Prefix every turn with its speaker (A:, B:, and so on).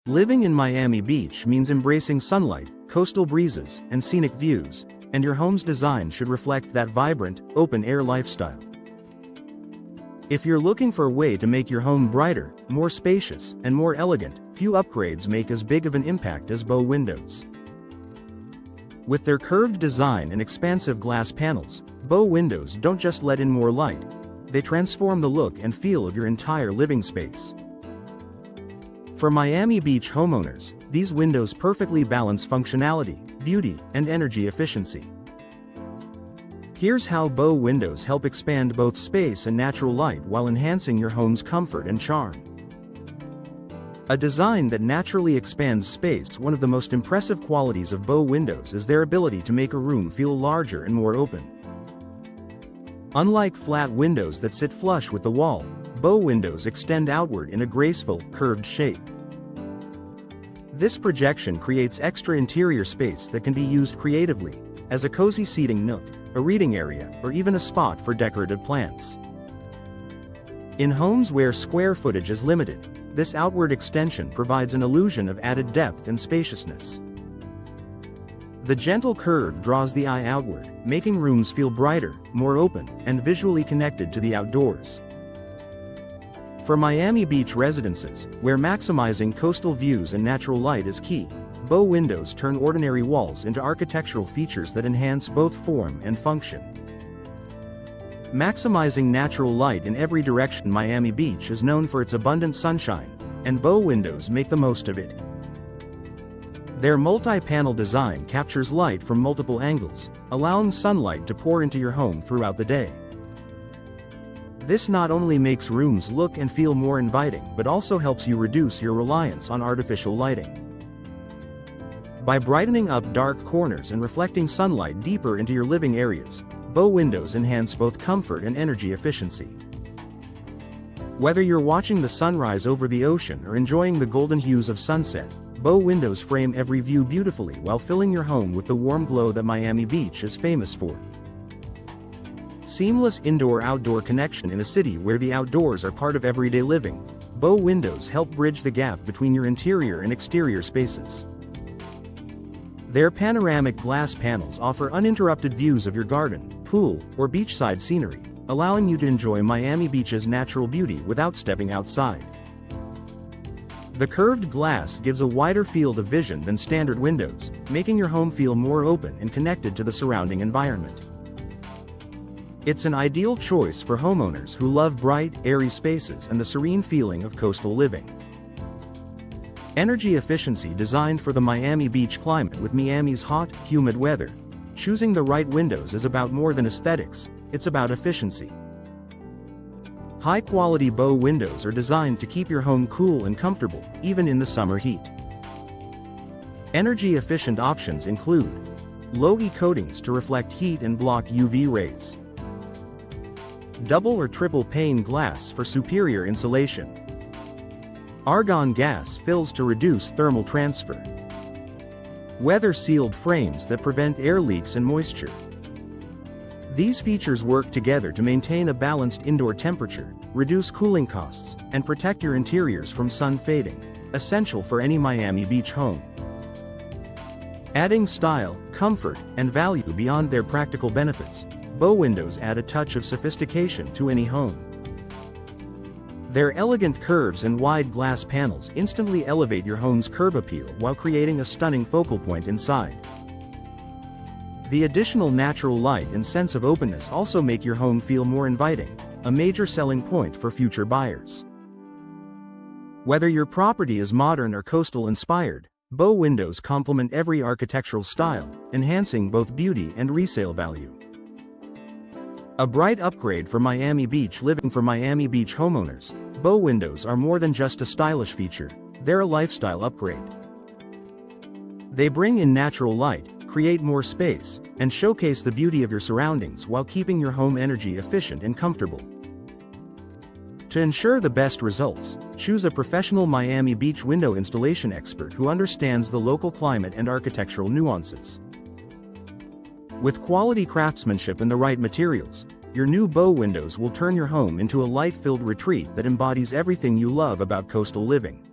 A: Living in Miami Beach means embracing sunlight, coastal breezes, and scenic views, and your home's design should reflect that vibrant, open-air lifestyle. If you're looking for a way to make your home brighter, more spacious, and more elegant, few upgrades make as big of an impact as bow windows. With their curved design and expansive glass panels, bow windows don't just let in more light, they transform the look and feel of your entire living space. For Miami Beach homeowners, these windows perfectly balance functionality, beauty, and energy efficiency. Here's how bow windows help expand both space and natural light while enhancing your home's comfort and charm. A design that naturally expands space. One of the most impressive qualities of bow windows is their ability to make a room feel larger and more open. Unlike flat windows that sit flush with the wall, bow windows extend outward in a graceful, curved shape. This projection creates extra interior space that can be used creatively, as a cozy seating nook, a reading area, or even a spot for decorative plants. In homes where square footage is limited, this outward extension provides an illusion of added depth and spaciousness. The gentle curve draws the eye outward, making rooms feel brighter, more open, and visually connected to the outdoors. For Miami Beach residences, where maximizing coastal views and natural light is key, bow windows turn ordinary walls into architectural features that enhance both form and function. Maximizing natural light in every direction. Miami Beach is known for its abundant sunshine, and bow windows make the most of it. Their multi-panel design captures light from multiple angles, allowing sunlight to pour into your home throughout the day. This not only makes rooms look and feel more inviting but also helps you reduce your reliance on artificial lighting. By brightening up dark corners and reflecting sunlight deeper into your living areas, bow windows enhance both comfort and energy efficiency. Whether you're watching the sunrise over the ocean or enjoying the golden hues of sunset, bow windows frame every view beautifully while filling your home with the warm glow that Miami Beach is famous for. Seamless indoor-outdoor connection. In a city where the outdoors are part of everyday living, bow windows help bridge the gap between your interior and exterior spaces. Their panoramic glass panels offer uninterrupted views of your garden, pool, or beachside scenery, allowing you to enjoy Miami Beach's natural beauty without stepping outside. The curved glass gives a wider field of vision than standard windows, making your home feel more open and connected to the surrounding environment. It's an ideal choice for homeowners who love bright, airy spaces and the serene feeling of coastal living. Energy efficiency. Designed for the Miami Beach climate with Miami's hot, humid weather, choosing the right windows is about more than aesthetics, it's about efficiency. High-quality bow windows are designed to keep your home cool and comfortable, even in the summer heat. Energy-efficient options include low E coatings to reflect heat and block UV rays, double or triple pane glass for superior insulation, argon gas fills to reduce thermal transfer, weather-sealed frames that prevent air leaks and moisture. These features work together to maintain a balanced indoor temperature, reduce cooling costs, and protect your interiors from sun fading, essential for any Miami Beach home. Adding style, comfort, and value beyond their practical benefits, bow windows add a touch of sophistication to any home. Their elegant curves and wide glass panels instantly elevate your home's curb appeal while creating a stunning focal point inside. The additional natural light and sense of openness also make your home feel more inviting, a major selling point for future buyers. Whether your property is modern or coastal inspired, bow windows complement every architectural style, enhancing both beauty and resale value. A bright upgrade for Miami Beach living. For Miami Beach homeowners, bow windows are more than just a stylish feature, they're a lifestyle upgrade. They bring in natural light, create more space, and showcase the beauty of your surroundings while keeping your home energy efficient and comfortable. To ensure the best results, choose a professional Miami Beach window installation expert who understands the local climate and architectural nuances. With quality craftsmanship and the right materials, your new bow windows will turn your home into a light-filled retreat that embodies everything you love about coastal living.